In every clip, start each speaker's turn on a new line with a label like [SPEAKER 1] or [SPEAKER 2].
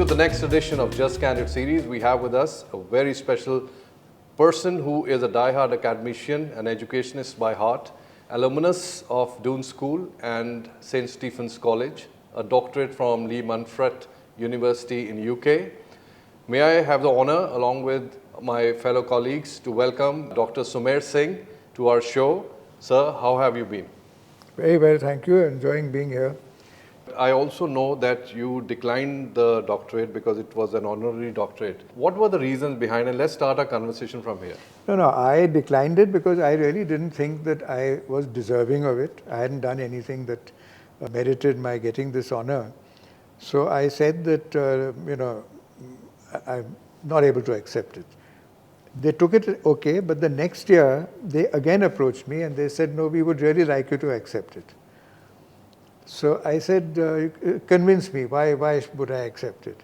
[SPEAKER 1] to the next edition of Just Candid series. We have with us a very special person who is a die-hard academician, an educationist by heart, alumnus of Doon School and St. Stephen's College, a doctorate from Lee Manfred University in UK. May I have the honor, along with my fellow colleagues, to welcome Dr. Sumeer Singh to our show. Sir, how have you been?
[SPEAKER 2] Very well, thank you. Enjoying being here.
[SPEAKER 1] I also know that you declined the doctorate because it was an honorary doctorate. What were the reasons behind it? Let's start our conversation from here.
[SPEAKER 2] No, I declined it because I really didn't think that I was deserving of it. I hadn't done anything that merited my getting this honor. So I said that, I'm not able to accept it. They took it okay, but the next year they again approached me and they said, no, we would really like you to accept it. So I said, convince me, why would I accept it?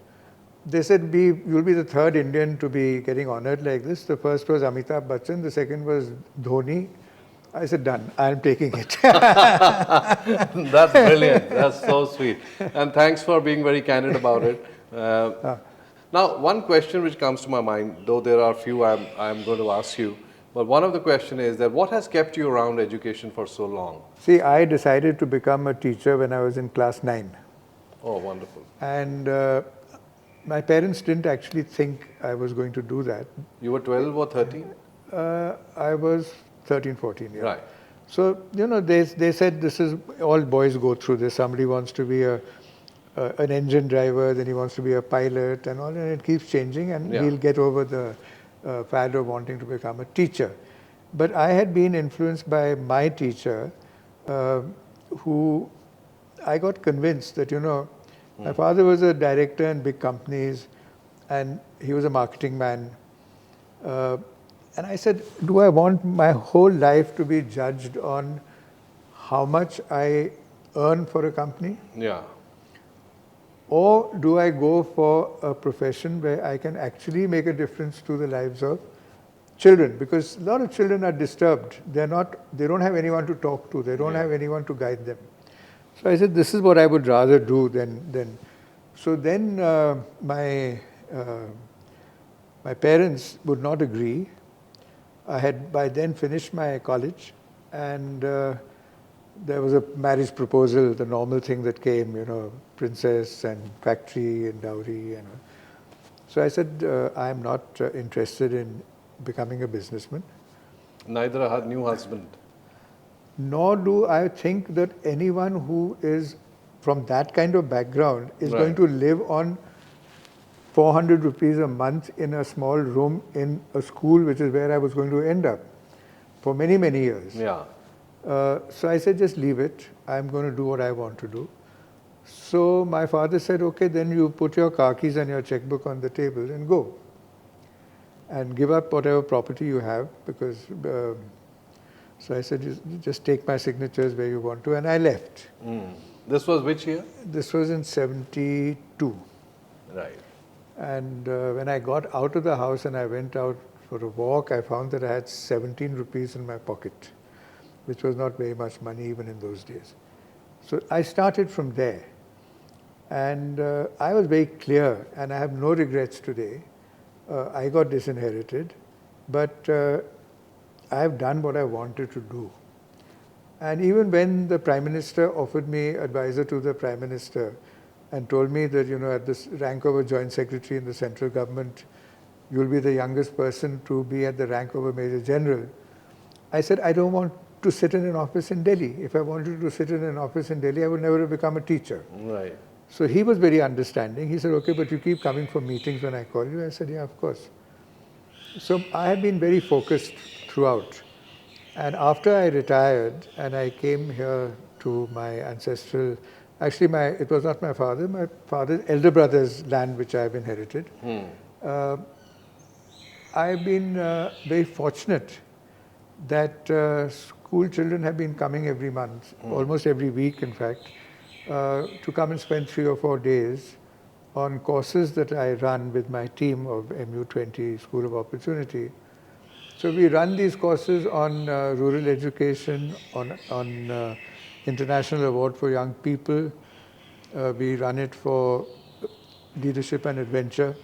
[SPEAKER 2] They said, you'll be the third Indian to be getting honored like this. The first was Amitabh Bachchan, the second was Dhoni. I said, done, I'm taking it.
[SPEAKER 1] That's brilliant, that's so sweet. And thanks for being very candid about it. Now, one question which comes to my mind, though there are a few I'm going to ask you, but one of the questions is that what has kept you around education for so long?
[SPEAKER 2] See, I decided to become a teacher when I was in class 9.
[SPEAKER 1] Oh, wonderful.
[SPEAKER 2] And my parents didn't actually think I was going to do that.
[SPEAKER 1] You were 12 or 13?
[SPEAKER 2] I was 13, 14, yeah.
[SPEAKER 1] Right.
[SPEAKER 2] So, they said this is, all boys go through this. Somebody wants to be an engine driver, then he wants to be a pilot and all, and it keeps changing, and he'll get over the fad of wanting to become a teacher. But I had been influenced by my teacher, who I got convinced that, my father was a director in big companies and he was a marketing man. And I said, do I want my whole life to be judged on how much I earn for a company?
[SPEAKER 1] Yeah.
[SPEAKER 2] Or do I go for a profession where I can actually make a difference to the lives of children? Because a lot of children are disturbed. They don't have anyone to talk to. They don't have anyone to guide them. So I said, this is what I would rather do than. So then my parents would not agree. I had by then finished my college, and there was a marriage proposal, the normal thing that came, princess and factory and dowry. So I said, I'm not interested in becoming a businessman.
[SPEAKER 1] Neither a new husband.
[SPEAKER 2] Nor do I think that anyone who is from that kind of background is going to live on 400 rupees a month in a small room in a school, which is where I was going to end up for many, many years.
[SPEAKER 1] Yeah.
[SPEAKER 2] So I said, just leave it. I'm going to do what I want to do. So my father said, okay, then you put your car keys and your checkbook on the table and go. And give up whatever property you have, because, so I said, just take my signatures where you want to, and I left.
[SPEAKER 1] This was which year?
[SPEAKER 2] This was in 72.
[SPEAKER 1] Right.
[SPEAKER 2] And when I got out of the house and I went out for a walk, I found that I had 17 rupees in my pocket, which was not very much money even in those days. So I started from there. And I was very clear, and I have no regrets today. I got disinherited, but I have done what I wanted to do. And even when the Prime Minister offered me advisor to the Prime Minister and told me that, at this rank of a Joint Secretary in the central government, you'll be the youngest person to be at the rank of a Major General, I said, I don't want to sit in an office in Delhi. If I wanted to sit in an office in Delhi, I would never have become a teacher.
[SPEAKER 1] Right.
[SPEAKER 2] So he was very understanding. He said, okay, but you keep coming for meetings when I call you. I said, yeah, of course. So I have been very focused throughout. And after I retired and I came here to my ancestral, actually it was not my father's elder brother's land which I have inherited. I've been very fortunate that school children have been coming every month, almost every week in fact, to come and spend 3 or 4 days on courses that I run with my team of MU20 School of Opportunity. So we run these courses on rural education, on International Award for Young People. We run it for leadership and adventure.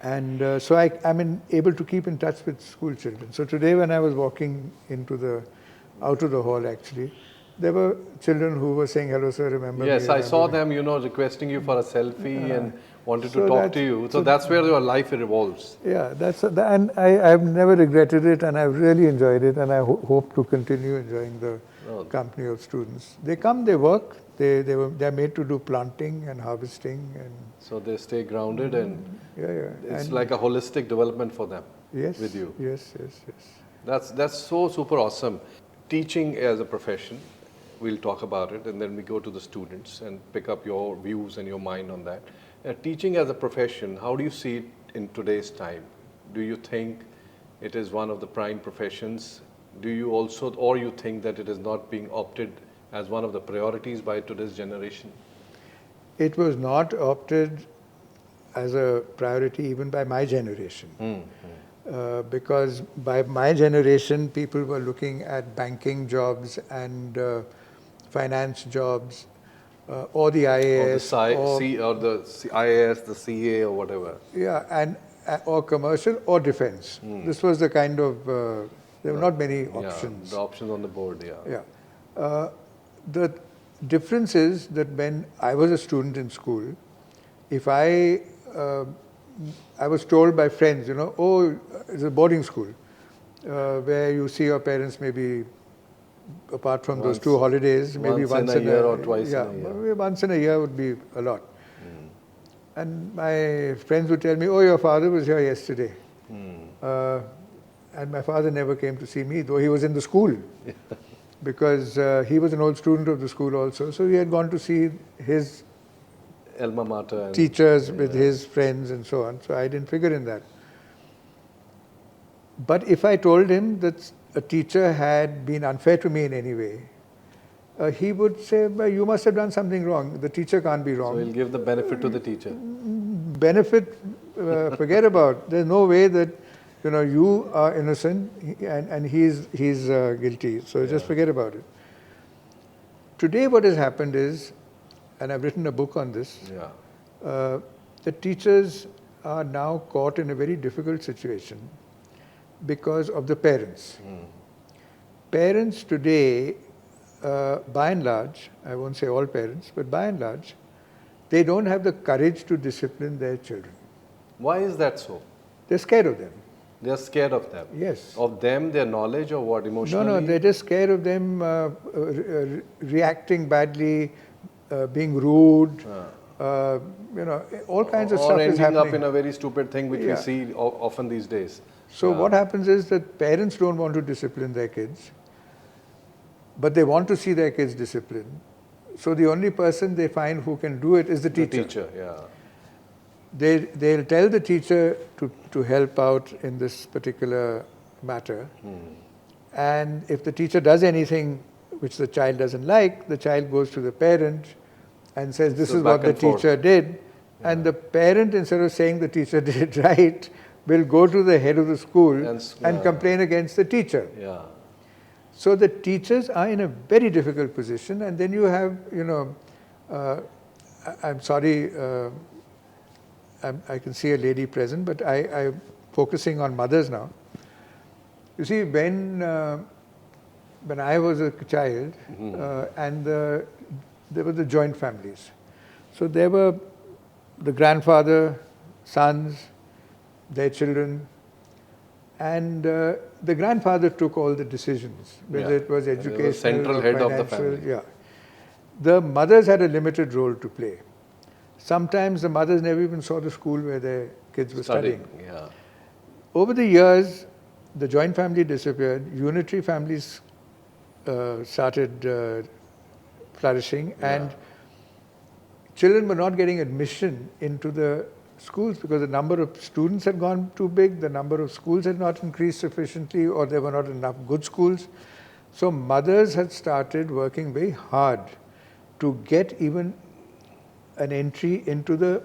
[SPEAKER 2] And so I'm able to keep in touch with school children. So today when I was walking out of the hall actually, there were children who were saying, hello sir, remember me.
[SPEAKER 1] Yes, I saw
[SPEAKER 2] me.
[SPEAKER 1] them, requesting you for a selfie and wanted to
[SPEAKER 2] So
[SPEAKER 1] talk to you. So that's where your life revolves.
[SPEAKER 2] Yeah, and I've never regretted it, and I've really enjoyed it, and I hope to continue enjoying the company of students. They come, they work, they're made to do planting and harvesting, and
[SPEAKER 1] so they stay grounded, and it's
[SPEAKER 2] and
[SPEAKER 1] like a holistic development for them.
[SPEAKER 2] Yes,
[SPEAKER 1] with you.
[SPEAKER 2] Yes.
[SPEAKER 1] That's so super awesome. Teaching as a profession, we'll talk about it, and then we go to the students and pick up your views and your mind on that. Teaching as a profession, how do you see it in today's time? Do you think it is one of the prime professions? Do you also, or you think that it is not being opted as one of the priorities by today's generation?
[SPEAKER 2] It was not opted as a priority even by my generation. Because by my generation, people were looking at banking jobs and finance jobs, or the IAS,
[SPEAKER 1] or the IAS, the CA, or whatever.
[SPEAKER 2] Yeah, and or commercial or defense. This was the kind of there were not many options.
[SPEAKER 1] The options on the board.
[SPEAKER 2] The difference is that when I was a student in school, if I was told by friends, oh, it's a boarding school where you see your parents maybe, apart from those 2 holidays, maybe once
[SPEAKER 1] in a year or twice in a year.
[SPEAKER 2] Maybe once in a year would be a lot. And my friends would tell me, oh, your father was here yesterday. And my father never came to see me, though he was in the school. Because he was an old student of the school also. So he had gone to see his
[SPEAKER 1] alma mater and
[SPEAKER 2] teachers with his friends and so on. So I didn't figure in that. But if I told him that a teacher had been unfair to me in any way, he would say, well, you must have done something wrong. The teacher can't be wrong.
[SPEAKER 1] So he'll give the benefit to the teacher.
[SPEAKER 2] Benefit, forget about. There's no way that you are innocent and he's guilty. So just forget about it. Today what has happened is, and I've written a book on this, the teachers are now caught in a very difficult situation because of the parents. Parents today, by and large, I won't say all parents, but by and large, they don't have the courage to discipline their children.
[SPEAKER 1] Why is that so?
[SPEAKER 2] They're scared of them.
[SPEAKER 1] They're scared of them?
[SPEAKER 2] Yes.
[SPEAKER 1] Of them, their knowledge, or what, emotionally?
[SPEAKER 2] No, they're just scared of them reacting badly, being rude, all kinds of stuff is happening.
[SPEAKER 1] Or ending up in a very stupid thing which we see often these days.
[SPEAKER 2] So what happens is that parents don't want to discipline their kids, but they want to see their kids disciplined. So the only person they find who can do it is the teacher.
[SPEAKER 1] The teacher,
[SPEAKER 2] They'll tell the teacher to help out in this particular matter. And if the teacher does anything which the child doesn't like, the child goes to the parent and says, this is what the teacher did. And the parent, instead of saying the teacher did it right, will go to the head of the school and complain against the teacher. So the teachers are in a very difficult position, and then you have, I'm sorry, I can see a lady present, but I'm focusing on mothers now. You see, when I was a child, and there were the joint families. So there were the grandfather, sons, their children, and the grandfather took all the decisions, whether it was educational,
[SPEAKER 1] central head of the family.
[SPEAKER 2] The mothers had a limited role to play. Sometimes the mothers never even saw the school where their kids were studying. Over the years, the joint family disappeared, unitary families started flourishing, and children were not getting admission into the schools because the number of students had gone too big, the number of schools had not increased sufficiently, or there were not enough good schools. So mothers had started working very hard to get even an entry into the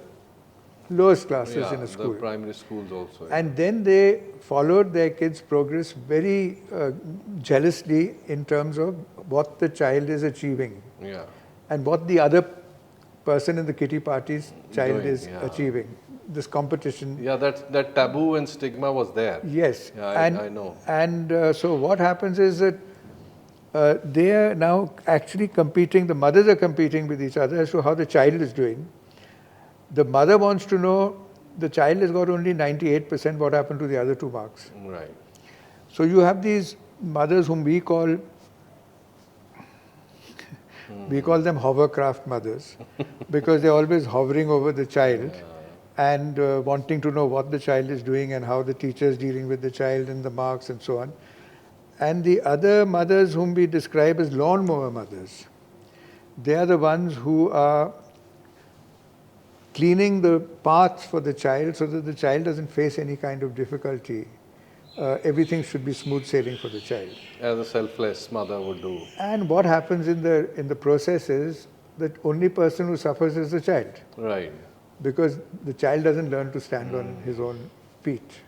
[SPEAKER 2] lowest classes in a school.
[SPEAKER 1] The primary schools also.
[SPEAKER 2] And then they followed their kids' progress very jealously in terms of what the child is achieving and what the other person in the kitty party's child
[SPEAKER 1] Doing,
[SPEAKER 2] is
[SPEAKER 1] yeah.
[SPEAKER 2] achieving. This competition.
[SPEAKER 1] Yeah, that taboo and stigma was there.
[SPEAKER 2] Yes.
[SPEAKER 1] Yeah, I know.
[SPEAKER 2] And so what happens is that they are now actually competing, the mothers are competing with each other as to how the child is doing. The mother wants to know, the child has got only 98%, what happened to the other 2 marks?
[SPEAKER 1] Right.
[SPEAKER 2] So you have these mothers whom we call them hovercraft mothers because they're always hovering over the child and wanting to know what the child is doing and how the teacher is dealing with the child and the marks and so on. And the other mothers whom we describe as lawnmower mothers, they are the ones who are cleaning the path for the child so that the child doesn't face any kind of difficulty. Everything should be smooth sailing for the child.
[SPEAKER 1] As a selfless mother would do.
[SPEAKER 2] And what happens in the process is that only person who suffers is the child.
[SPEAKER 1] Right.
[SPEAKER 2] Because the child doesn't learn to stand on his own feet.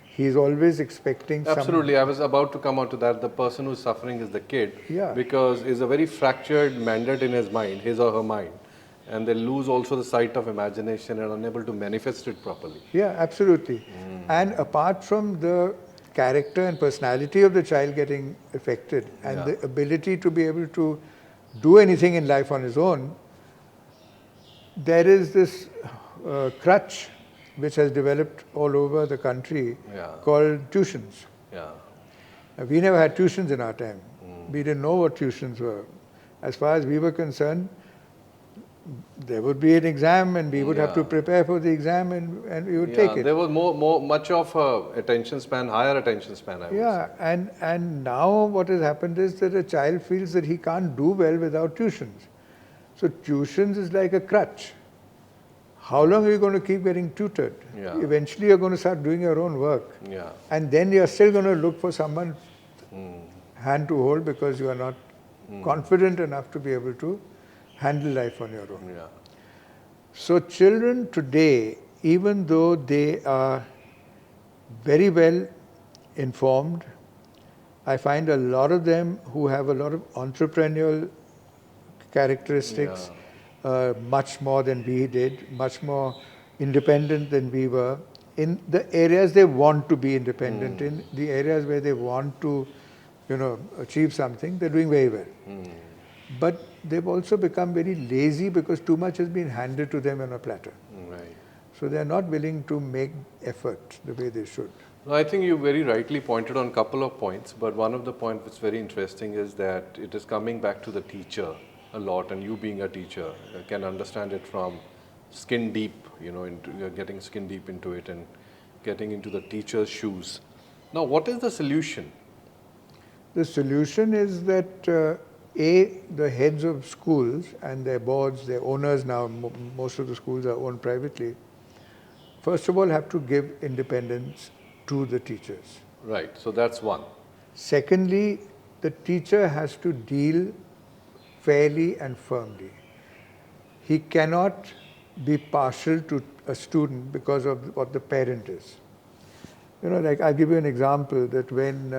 [SPEAKER 2] He is always expecting
[SPEAKER 1] Absolutely. I was about to come on to that. The person who's suffering is the kid.
[SPEAKER 2] Yeah.
[SPEAKER 1] Because it's a very fractured mandate in his mind, his or her mind. And they lose also the sight of imagination and are unable to manifest it properly.
[SPEAKER 2] Yeah, absolutely. And apart from the character and personality of the child getting affected and the ability to be able to do anything in life on his own, there is this crutch which has developed all over the country called tuitions.
[SPEAKER 1] Yeah.
[SPEAKER 2] We never had tuitions in our time. We didn't know what tuitions were. As far as we were concerned, there would be an exam and we would have to prepare for the exam and we would take it.
[SPEAKER 1] There was much of attention span, higher attention span, I would say.
[SPEAKER 2] And now what has happened is that a child feels that he can't do well without tuitions. So tuitions is like a crutch. How long are you going to keep getting tutored?
[SPEAKER 1] Yeah.
[SPEAKER 2] Eventually you're going to start doing your own work.
[SPEAKER 1] Yeah.
[SPEAKER 2] And then you're still going to look for someone hand to hold because you are not confident enough to be able to handle life on your own.
[SPEAKER 1] Yeah.
[SPEAKER 2] So children today, even though they are very well informed, I find a lot of them who have a lot of entrepreneurial characteristics, much more than we did, much more independent than we were. In the areas they want to be independent, in the areas where they want to, achieve something, they're doing very well. But they've also become very lazy because too much has been handed to them on a platter.
[SPEAKER 1] Right.
[SPEAKER 2] So they're not willing to make effort the way they should.
[SPEAKER 1] No, I think you very rightly pointed on a couple of points, but one of the points which is very interesting is that it is coming back to the teacher a lot, and you being a teacher can understand it from skin deep, you're getting skin deep into it and getting into the teacher's shoes. Now, what is the solution?
[SPEAKER 2] The solution is that the heads of schools and their boards, their owners now, most of the schools are owned privately, first of all have to give independence to the teachers.
[SPEAKER 1] Right, so that's one.
[SPEAKER 2] Secondly, the teacher has to deal fairly and firmly. He cannot be partial to a student because of what the parent is. Like I'll give you an example that when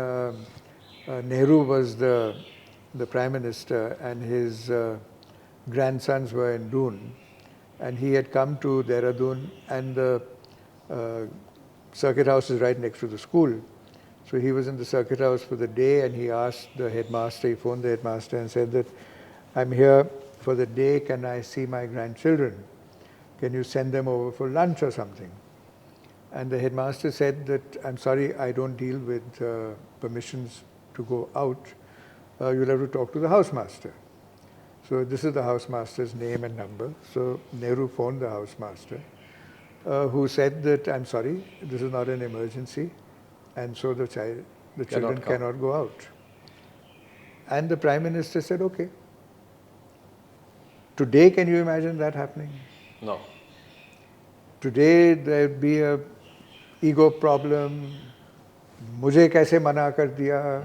[SPEAKER 2] Nehru was the Prime Minister and his grandsons were in Doon and he had come to Dehradun and the circuit house is right next to the school. So he was in the circuit house for the day and he asked the headmaster, he phoned the headmaster and said that, I'm here for the day, can I see my grandchildren? Can you send them over for lunch or something? And the headmaster said that, I'm sorry, I don't deal with permissions to go out. You'll have to talk to the housemaster. So this is the housemaster's name and number. So Nehru phoned the housemaster, who said that, I'm sorry, this is not an emergency, and so the children cannot go out. And the Prime Minister said, okay. Today, can you imagine that happening?
[SPEAKER 1] No.
[SPEAKER 2] Today, there'd be a ego problem, mujhe kaise mana kar diya,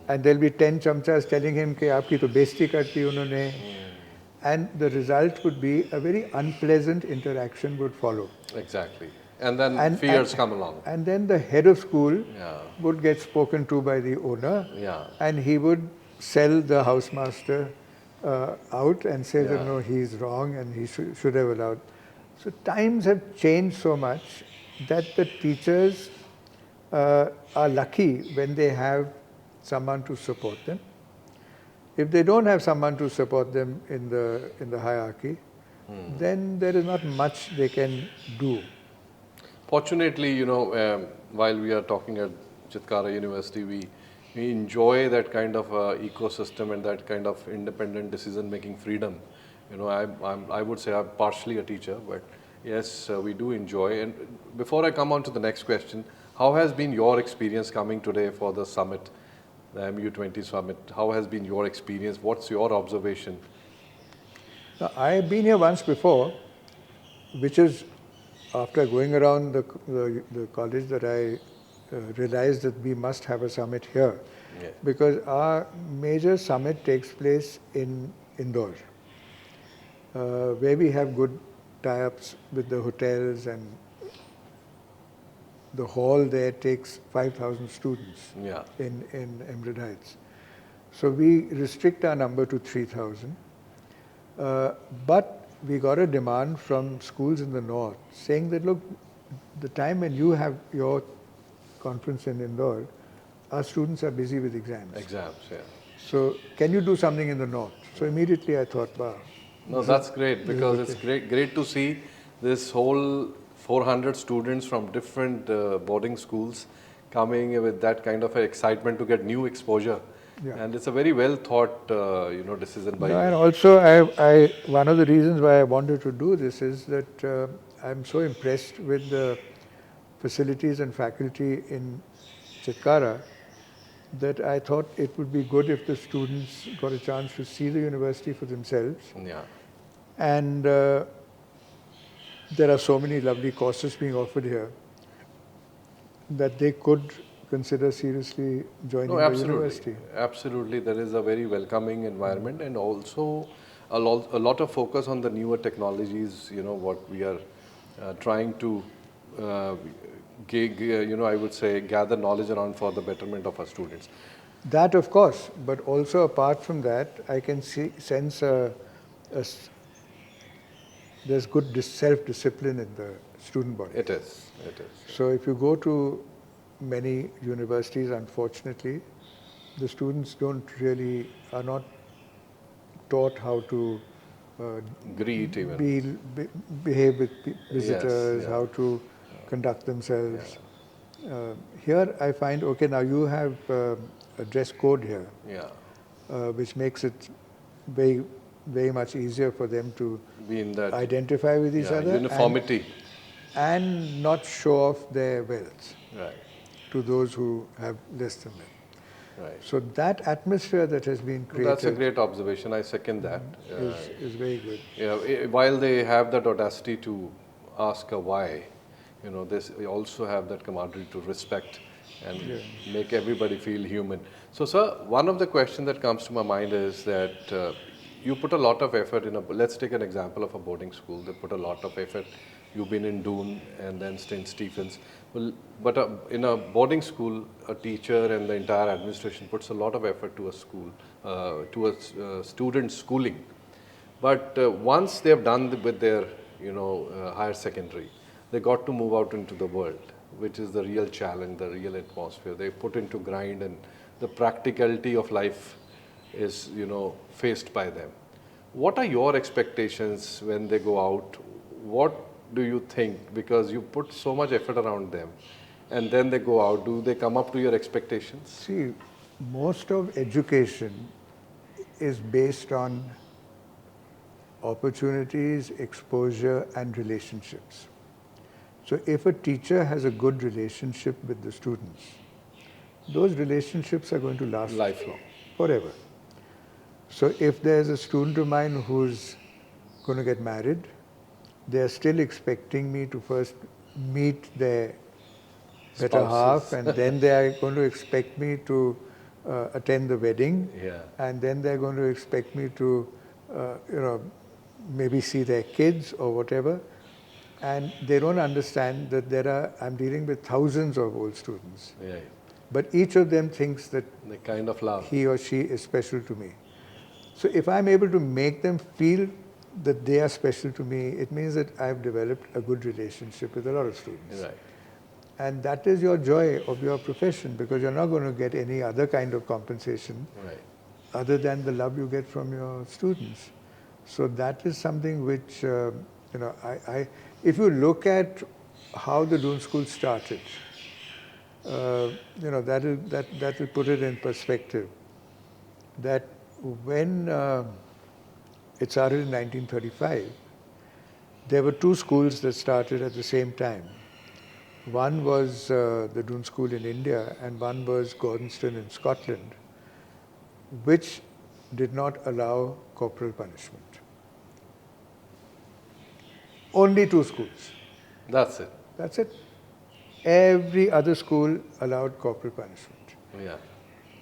[SPEAKER 2] and there'll be 10 chamchas telling him कि आपकी तो बेइज्जती करती उन्होंने, and the result would be a very unpleasant interaction would follow.
[SPEAKER 1] Exactly. And then fears come along.
[SPEAKER 2] And then the head of school would get spoken to by the owner, and he would sell the housemaster out and say that no, he's wrong and he should have allowed. So times have changed so much that the teachers are lucky when they have someone to support them. If they don't have someone to support them in the hierarchy, then there is not much they can do.
[SPEAKER 1] Fortunately, while we are talking at Chitkara University, we enjoy that kind of ecosystem and that kind of independent decision-making freedom. I would say I'm partially a teacher, but yes, we do enjoy. And before I come on to the next question, how has been your experience coming today for the summit, the MU20 summit? How has been your experience? What's your observation?
[SPEAKER 2] Now, I have been here once before, which is after going around the college that I realized that we must have a summit here.
[SPEAKER 1] Yeah.
[SPEAKER 2] Because our major summit takes place in Indore, where we have good tie-ups with the hotels, and the hall there takes 5,000 students in Emerald Heights. So we restrict our number to 3,000. But we got a demand from schools in the north saying that, look, the time when you have your conference in Indore, our students are busy with exams.
[SPEAKER 1] Exams, yeah.
[SPEAKER 2] So can you do something in the north? So immediately I thought, wow.
[SPEAKER 1] No, that's great, because it's great to see this whole 400 students from different boarding schools coming with that kind of excitement to get new exposure. Yeah. And it's a very well thought, decision by you.
[SPEAKER 2] And also, I one of the reasons why I wanted to do this is that I'm so impressed with the facilities and faculty in Chitkara that I thought it would be good if the students got a chance to see the university for themselves.
[SPEAKER 1] Yeah.
[SPEAKER 2] And there are so many lovely courses being offered here that they could consider seriously joining the university.
[SPEAKER 1] Absolutely, there is a very welcoming environment, and also a lot of focus on the newer technologies. What we are trying to, I would say, gather knowledge around for the betterment of our students.
[SPEAKER 2] That, of course, but also apart from that, I can sense there's good self-discipline in the student body.
[SPEAKER 1] It is.
[SPEAKER 2] So if you go to many universities, unfortunately, the students are not taught how to
[SPEAKER 1] greet even.
[SPEAKER 2] Behave with visitors, how to conduct themselves. Here I find, okay, now you have a dress code here, which makes it very, very much easier for them to
[SPEAKER 1] be in that
[SPEAKER 2] identify with each other.
[SPEAKER 1] Uniformity.
[SPEAKER 2] And not show off their wealth.
[SPEAKER 1] Right.
[SPEAKER 2] To those who have less than them.
[SPEAKER 1] Right.
[SPEAKER 2] So that atmosphere that has been created.
[SPEAKER 1] That's a great observation. I second that.
[SPEAKER 2] Is very good.
[SPEAKER 1] Yeah. While they have that audacity to ask a why, they also have that camaraderie to respect and make everybody feel human. So, sir, one of the questions that comes to my mind is that you put a lot of effort in let's take an example of a boarding school. They put a lot of effort. You've been in Doon and then St. Stephen's. Well, but in a boarding school, a teacher and the entire administration puts a lot of effort to a school, to a student's schooling. But once they've done with their, higher secondary, they got to move out into the world, which is the real challenge, the real atmosphere. They put into grind, and the practicality of life is, faced by them. What are your expectations when they go out? What do you think? Because you put so much effort around them, and then they go out. Do they come up to your expectations?
[SPEAKER 2] See, most of education is based on opportunities, exposure, and relationships. So if a teacher has a good relationship with the students, those relationships are going to last
[SPEAKER 1] lifelong,
[SPEAKER 2] forever. So if there's a student of mine who's going to get married, they're still expecting me to first meet their better half, and then they are going to expect me to attend the wedding, and then they're going to expect me to, maybe see their kids or whatever. And they don't understand that I'm dealing with thousands of old students. But each of them thinks that
[SPEAKER 1] they kind of love.
[SPEAKER 2] He or she is special to me. So if I'm able to make them feel that they are special to me, it means that I've developed a good relationship with a lot of students.
[SPEAKER 1] Right.
[SPEAKER 2] And that is your joy of your profession, because you're not going to get any other kind of compensation
[SPEAKER 1] Right.
[SPEAKER 2] other than the love you get from your students. So that is something which, if you look at how the Doon School started, that will put it in perspective. That when it started in 1935, there were two schools that started at the same time. One was the Doon School in India, and one was Gordonston in Scotland, which did not allow corporal punishment. Only two schools.
[SPEAKER 1] That's it.
[SPEAKER 2] That's it. Every other school allowed corporal punishment.
[SPEAKER 1] Yeah.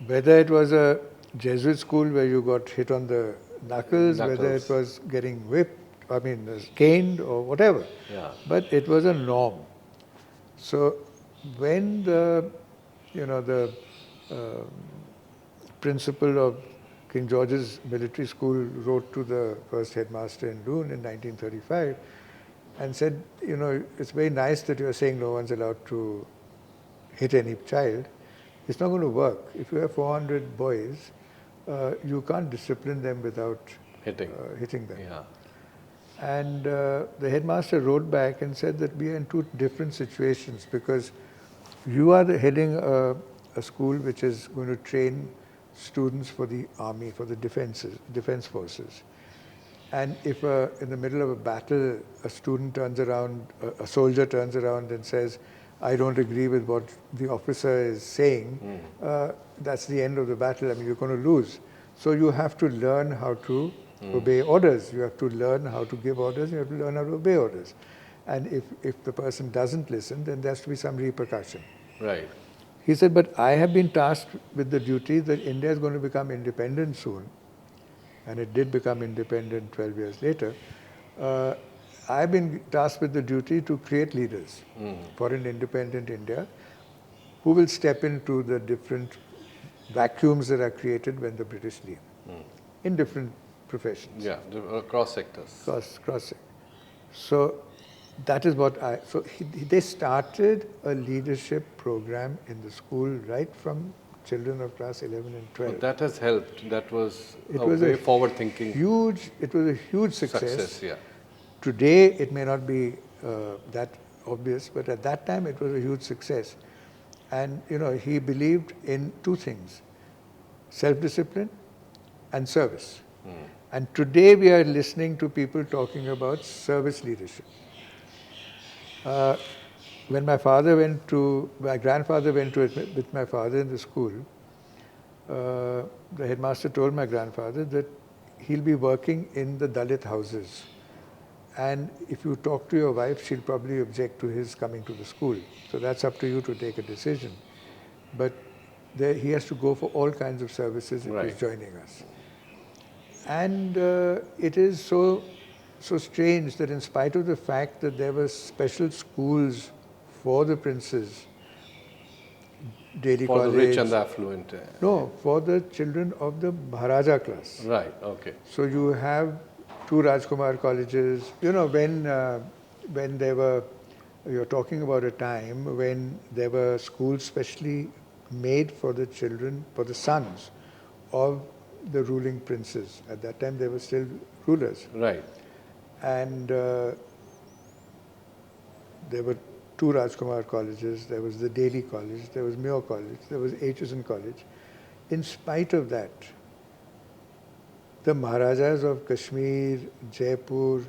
[SPEAKER 2] Whether it was a Jesuit school where you got hit on the knuckles, whether it was getting whipped, caned or whatever.
[SPEAKER 1] Yeah.
[SPEAKER 2] But it was a norm. So when the principal of King George's Military School wrote to the first headmaster in Doon in 1935 and said, it's very nice that you're saying no one's allowed to hit any child. It's not going to work. If you have 400 boys, you can't discipline them without hitting them.
[SPEAKER 1] Yeah.
[SPEAKER 2] And the headmaster wrote back and said that we are in two different situations, because you are heading a school which is going to train students for the army, for the defense forces. And if in the middle of a battle, a student turns around, a soldier turns around and says, I don't agree with what the officer is saying, that's the end of the battle. You're going to lose. So you have to learn how to obey orders. You have to learn how to give orders. You have to learn how to obey orders. And if the person doesn't listen, then there has to be some repercussion.
[SPEAKER 1] Right.
[SPEAKER 2] He said, but I have been tasked with the duty that India is going to become independent soon. And it did become independent 12 years later. I've been tasked with the duty to create leaders for an independent India who will step into the different vacuums that are created when the British leave in different professions.
[SPEAKER 1] Yeah, cross sectors.
[SPEAKER 2] Cross sectors. So that is what they started a leadership program in the school right from children of class 11 and 12.
[SPEAKER 1] But that has helped. That was a way forward thinking.
[SPEAKER 2] It was a huge success.
[SPEAKER 1] Yeah.
[SPEAKER 2] Today, it may not be that obvious, but at that time, it was a huge success. And, he believed in two things, self-discipline and service. And today, we are listening to people talking about service leadership. When my grandfather went to admit with my father in the school, the headmaster told my grandfather that he'll be working in the Dalit houses. And if you talk to your wife, she'll probably object to his coming to the school. So that's up to you to take a decision. But he has to go for all kinds of services if he's joining us. And it is so strange that in spite of the fact that there were special schools for the princes, daily college.
[SPEAKER 1] For the rich and the affluent.
[SPEAKER 2] No, for the children of the Maharaja class.
[SPEAKER 1] Right, okay.
[SPEAKER 2] So you have two Rajkumar colleges. When there were, you're talking about a time when there were schools specially made for the children, for the sons of the ruling princes. At that time, they were still rulers.
[SPEAKER 1] Right.
[SPEAKER 2] And there were two Rajkumar colleges. There was the Delhi College, there was Mayo College, there was Aitchison College. In spite of that, the Maharajas of Kashmir, Jaipur,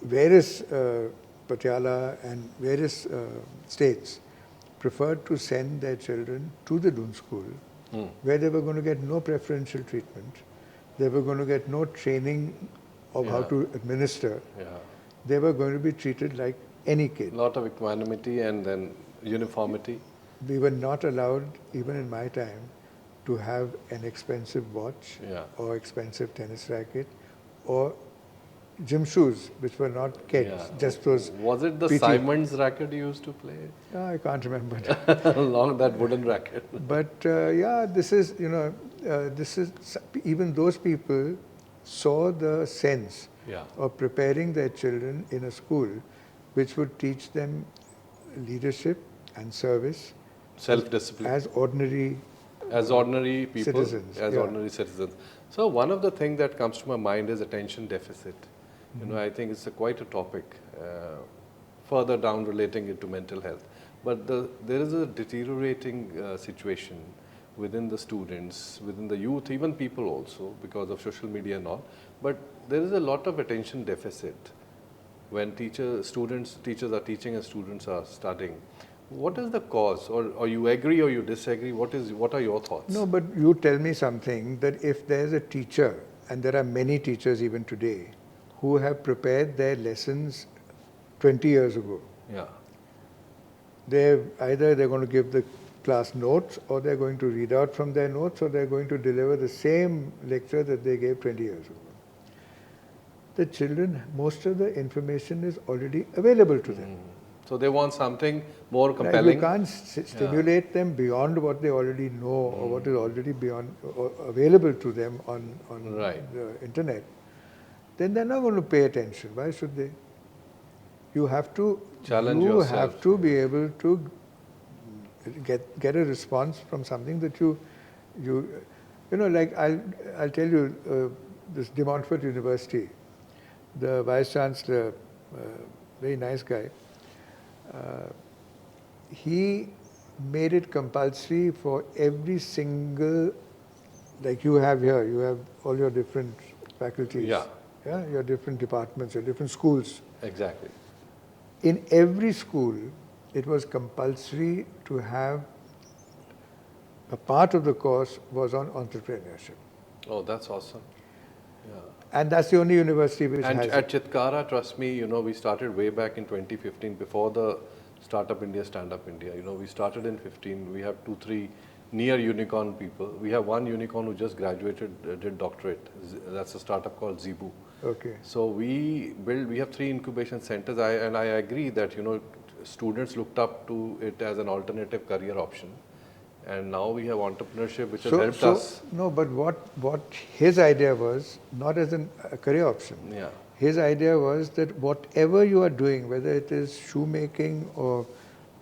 [SPEAKER 2] various Patiala and various states preferred to send their children to the Doon School, where they were going to get no preferential treatment. They were going to get no training of how to administer.
[SPEAKER 1] Yeah.
[SPEAKER 2] They were going to be treated like any kid.
[SPEAKER 1] A lot of equanimity and then uniformity.
[SPEAKER 2] We were not allowed, even in my time, to have an expensive watch or expensive tennis racket or gym shoes, which were not kids, just those.
[SPEAKER 1] Was it the
[SPEAKER 2] PT.
[SPEAKER 1] Simon's racket you used to play?
[SPEAKER 2] I can't remember.
[SPEAKER 1] Along that wooden racket.
[SPEAKER 2] But this is, even those people saw the sense
[SPEAKER 1] Yeah.
[SPEAKER 2] of preparing their children in a school which would teach them leadership and service
[SPEAKER 1] Self-discipline.
[SPEAKER 2] as ordinary
[SPEAKER 1] As ordinary people,
[SPEAKER 2] citizens,
[SPEAKER 1] as
[SPEAKER 2] yeah.
[SPEAKER 1] ordinary citizens. So one of the things that comes to my mind is attention deficit. You know, I think it's quite a topic, further down relating it to mental health. But there is a deteriorating situation within the students, within the youth, even people also, because of social media and all. But there is a lot of attention deficit when teachers are teaching and students are studying. What is the cause? Or you agree or you disagree? What are your thoughts?
[SPEAKER 2] No, but you tell me something, that if there's a teacher, and there are many teachers even today, who have prepared their lessons 20 years ago,
[SPEAKER 1] Yeah.
[SPEAKER 2] either they're going to give the class notes, or they're going to read out from their notes, or they're going to deliver the same lecture that they gave 20 years ago. The children, most of the information is already available to them.
[SPEAKER 1] So they want something more
[SPEAKER 2] Right?
[SPEAKER 1] compelling.
[SPEAKER 2] You can't stimulate them beyond what they already know or what is already beyond or available to them on
[SPEAKER 1] Right.
[SPEAKER 2] the internet. Then they're not going to pay attention. Why should they? You have to
[SPEAKER 1] Challenge
[SPEAKER 2] you
[SPEAKER 1] yourself.
[SPEAKER 2] have to be able to get a response from something that you know, like I'll tell you, this De Montfort University, the vice chancellor, very nice guy. He made it compulsory for every single, like you have here, you have all your different faculties,
[SPEAKER 1] Yeah.
[SPEAKER 2] your different departments, your different schools.
[SPEAKER 1] Exactly.
[SPEAKER 2] In every school, it was compulsory to have a part of the course was on entrepreneurship.
[SPEAKER 1] Oh, that's awesome. Yeah.
[SPEAKER 2] And that's the only university which
[SPEAKER 1] And
[SPEAKER 2] has
[SPEAKER 1] at
[SPEAKER 2] it.
[SPEAKER 1] Chitkara, trust me, we started way back in 2015 before the Startup India, Stand Up India. We started in 15. We have 2-3 near unicorn people. We have one unicorn who just graduated, did doctorate. That's a startup called Zebu.
[SPEAKER 2] Okay.
[SPEAKER 1] So we have 3 incubation centers. I agree that, students looked up to it as an alternative career option. And now we have entrepreneurship, which has helped us.
[SPEAKER 2] No, but what his idea was, not as a career option.
[SPEAKER 1] Yeah.
[SPEAKER 2] His idea was that whatever you are doing, whether it is shoemaking or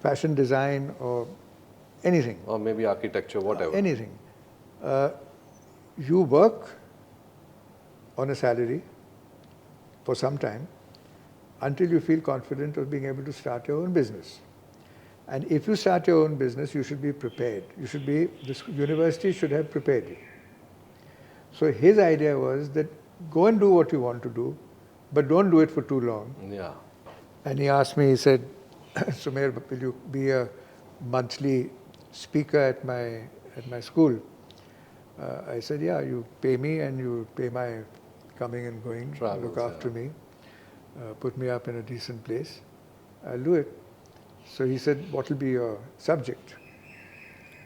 [SPEAKER 2] fashion design or anything,
[SPEAKER 1] Or maybe architecture, whatever.
[SPEAKER 2] anything, you work on a salary for some time until you feel confident of being able to start your own business. And if you start your own business, you should be prepared. This university should have prepared you. So his idea was that go and do what you want to do, but don't do it for too long.
[SPEAKER 1] Yeah.
[SPEAKER 2] And he asked me, he said, Sumeer, will you be a monthly speaker at my school? I said, yeah, you pay me and you pay my coming and going,
[SPEAKER 1] Travels,
[SPEAKER 2] look after me, put me up in a decent place. I'll do it. So he said, what will be your subject?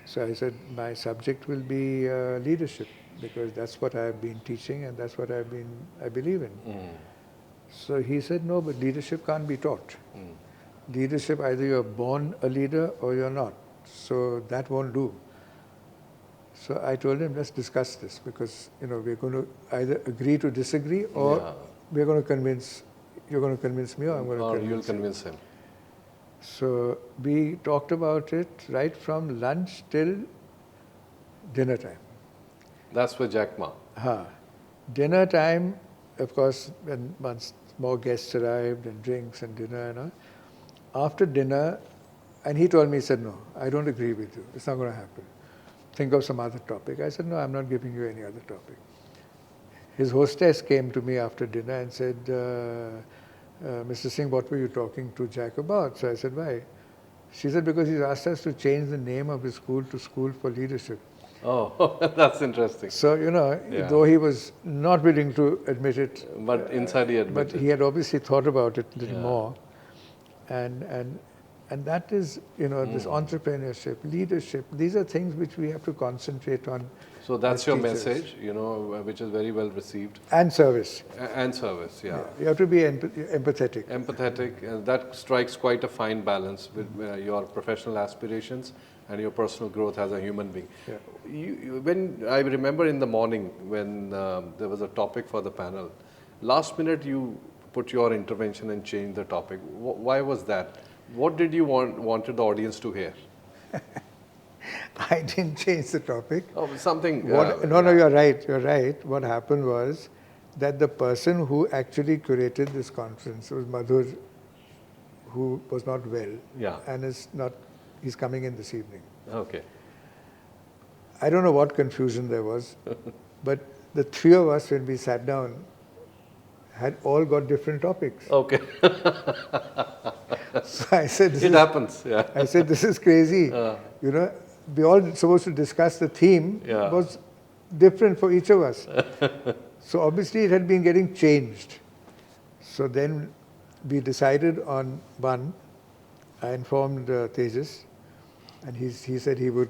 [SPEAKER 2] So I said, my subject will be leadership, because that's what I've been teaching and that's what I believe in. So he said, no, but leadership can't be taught. Leadership, either you're born a leader or you're not. So that won't do. So I told him, let's discuss this, because we're going to either agree to disagree, or you're going to convince me, or I'm going to convince
[SPEAKER 1] Or
[SPEAKER 2] him.
[SPEAKER 1] you'll convince him.
[SPEAKER 2] So we talked about it right from lunch till dinner time.
[SPEAKER 1] That's with Jack Ma.
[SPEAKER 2] Dinner time, of course, when once more guests arrived and drinks and dinner and all. After dinner, and he told me, he said, no, I don't agree with you. It's not going to happen. Think of some other topic. I said, no, I'm not giving you any other topic. His hostess came to me after dinner and said, Mr. Singh, what were you talking to Jack about? So I said, why? She said, because he's asked us to change the name of his school to School for Leadership.
[SPEAKER 1] Oh, that's interesting.
[SPEAKER 2] So, though he was not willing to admit it,
[SPEAKER 1] But inside he admitted.
[SPEAKER 2] but he had obviously thought about it a little more. And that is, this entrepreneurship, leadership, these are things which we have to concentrate on.
[SPEAKER 1] So that's
[SPEAKER 2] as
[SPEAKER 1] your
[SPEAKER 2] teachers.
[SPEAKER 1] message, which is very well received.
[SPEAKER 2] And service.
[SPEAKER 1] And service, yeah.
[SPEAKER 2] You have to be empathetic.
[SPEAKER 1] Empathetic, that strikes quite a fine balance with your professional aspirations and your personal growth as a human being.
[SPEAKER 2] Yeah.
[SPEAKER 1] When I remember in the morning when there was a topic for the panel, last minute you put your intervention and changed the topic. Why was that? What did you wanted the audience to hear?
[SPEAKER 2] I didn't change the topic.
[SPEAKER 1] Oh, something.
[SPEAKER 2] No, you're right. You're right. What happened was that the person who actually curated this conference was Bahadur, who was not well,
[SPEAKER 1] Yeah.
[SPEAKER 2] and he's coming in this evening.
[SPEAKER 1] Okay.
[SPEAKER 2] I don't know what confusion there was, but the three of us, when we sat down, had all got different topics.
[SPEAKER 1] Okay.
[SPEAKER 2] So I said,
[SPEAKER 1] It happens. Yeah.
[SPEAKER 2] I said, this is crazy. We all supposed to discuss the theme
[SPEAKER 1] Yeah.
[SPEAKER 2] was different for each of us. So obviously it had been getting changed. So then we decided on one. I informed Tejas, and he said he would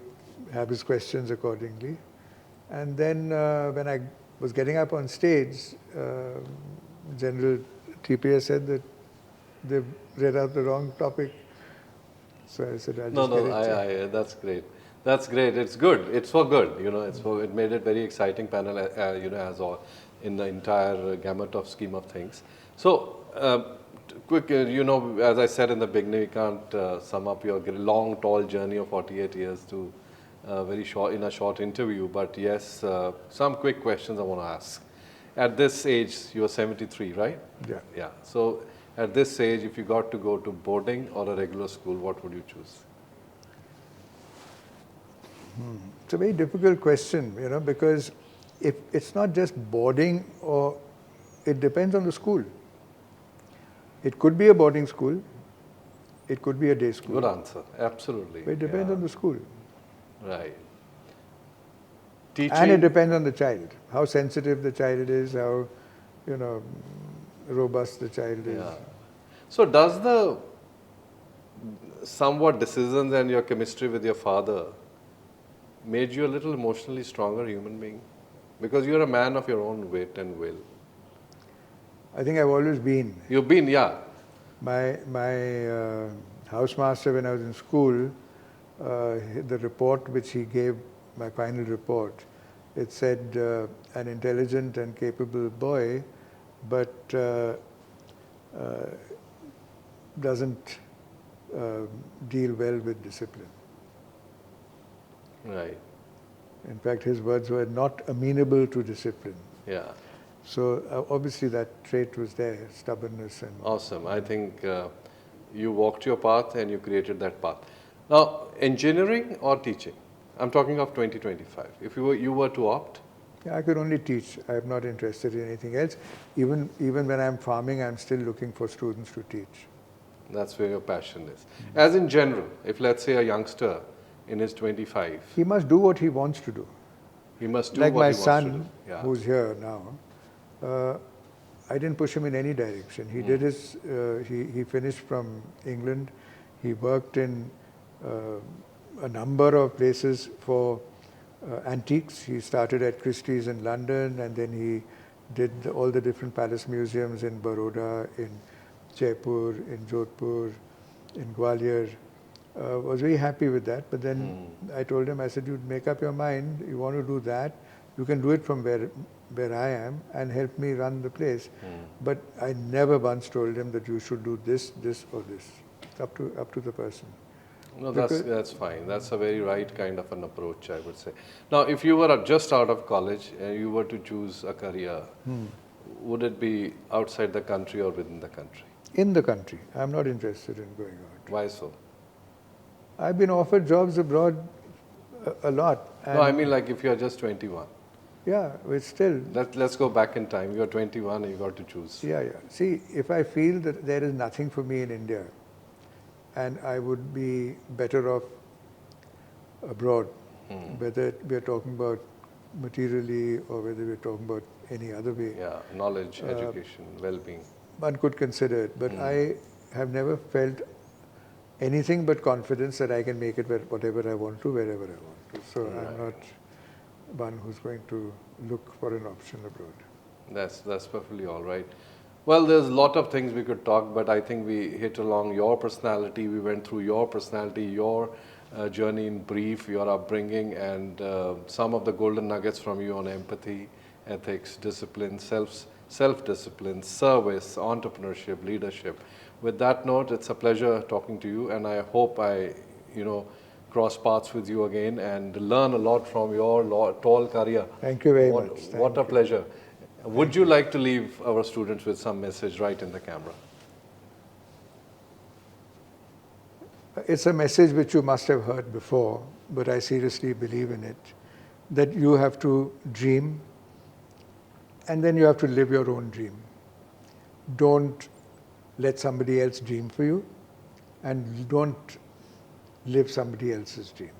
[SPEAKER 2] have his questions accordingly. And then when I was getting up on stage, General TPS said that they read out the wrong topic. So I said, I'll just get it checked.
[SPEAKER 1] That's great. That's great. It's good. It's for good. It made it very exciting panel. As all in the entire gamut of scheme of things. So, quick. As I said in the beginning, we can't sum up your long, tall journey of 48 years to very short in a short interview. But yes, some quick questions I want to ask. At this age, you are 73, right?
[SPEAKER 2] Yeah.
[SPEAKER 1] Yeah. So, at this age, if you got to go to boarding or a regular school, what would you choose?
[SPEAKER 2] It's a very difficult question, because if it's not just boarding, or it depends on the school. It could be a boarding school, it could be a day school.
[SPEAKER 1] Good answer. Absolutely.
[SPEAKER 2] But it depends on the school.
[SPEAKER 1] Right. Teaching.
[SPEAKER 2] And it depends on the child, how sensitive the child is, how robust the child is.
[SPEAKER 1] Yeah. So does the somewhat decisions and your chemistry with your father made you a little emotionally stronger human being? Because you're a man of your own wit and will.
[SPEAKER 2] I think I've always been.
[SPEAKER 1] You've been, yeah.
[SPEAKER 2] My housemaster when I was in school, the report which he gave, my final report, it said an intelligent and capable boy, but doesn't deal well with discipline.
[SPEAKER 1] Right.
[SPEAKER 2] In fact, his words were not amenable to discipline.
[SPEAKER 1] Yeah.
[SPEAKER 2] So obviously that trait was there, stubbornness and...
[SPEAKER 1] Awesome. I think you walked your path and you created that path. Now, engineering or teaching? I'm talking of 2025. If you were to opt?
[SPEAKER 2] Yeah, I could only teach. I'm not interested in anything else. Even when I'm farming, I'm still looking for students to teach.
[SPEAKER 1] That's where your passion is. As in general, if let's say a youngster in his 25.
[SPEAKER 2] He must do what he wants to do.
[SPEAKER 1] He must do
[SPEAKER 2] like
[SPEAKER 1] what
[SPEAKER 2] my
[SPEAKER 1] he wants to do.
[SPEAKER 2] son,
[SPEAKER 1] Yeah.
[SPEAKER 2] who's here now, I didn't push him in any direction. He did his, he finished from England. He worked in a number of places for antiques. He started at Christie's in London, and then he did all the different palace museums in Baroda, in Jaipur, in Jodhpur, in Gwalior. Was very happy with that. But then I told him, I said, you make up your mind, you want to do that, you can do it from where I am and help me run the place. But I never once told him that you should do this, this or this. It's up to the person.
[SPEAKER 1] No, that's fine. That's a very right kind of an approach, I would say. Now, if you were just out of college and you were to choose a career, would it be outside the country or within the country?
[SPEAKER 2] In the country. I'm not interested in going out.
[SPEAKER 1] Why so?
[SPEAKER 2] I've been offered jobs abroad a lot.
[SPEAKER 1] No, I mean like if you're just 21.
[SPEAKER 2] Yeah, it's still...
[SPEAKER 1] Let's go back in time. You're 21 and you got to choose.
[SPEAKER 2] Yeah. See, if I feel that there is nothing for me in India and I would be better off abroad, whether we're talking about materially or whether we're talking about any other way.
[SPEAKER 1] Yeah, knowledge, education, well-being.
[SPEAKER 2] One could consider it, but I have never felt anything but confidence that I can make it whatever I want to, wherever I want to. So I'm not one who's going to look for an option abroad.
[SPEAKER 1] That's perfectly all right. Well, there's a lot of things we could talk, but I think we hit along your personality. We went through your personality, your journey in brief, your upbringing, and some of the golden nuggets from you on empathy, ethics, discipline, self-discipline, service, entrepreneurship, leadership. With that note, it's a pleasure talking to you, and I hope I, cross paths with you again and learn a lot from your tall career.
[SPEAKER 2] Thank you very much.
[SPEAKER 1] What a pleasure. Would you like to leave our students with some message right in the camera?
[SPEAKER 2] It's a message which you must have heard before, but I seriously believe in it, that you have to dream and then you have to live your own dream. Don't let somebody else dream for you, and don't live somebody else's dream.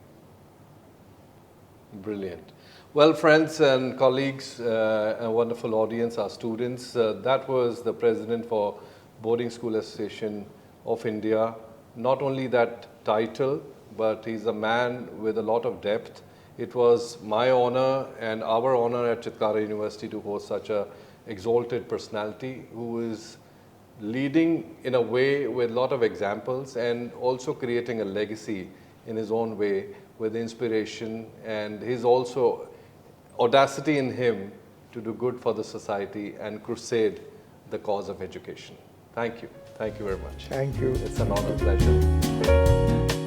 [SPEAKER 1] Brilliant. Well, friends and colleagues, a wonderful audience, our students, that was the president for Boarding School Association of India. Not only that title, but he's a man with a lot of depth. It was my honor and our honor at Chitkara University to host such a exalted personality who is leading in a way with a lot of examples and also creating a legacy in his own way with inspiration, and his also audacity in him to do good for the society and crusade the cause of education. Thank you. Thank you very much.
[SPEAKER 2] Thank you.
[SPEAKER 1] It's an honor, pleasure.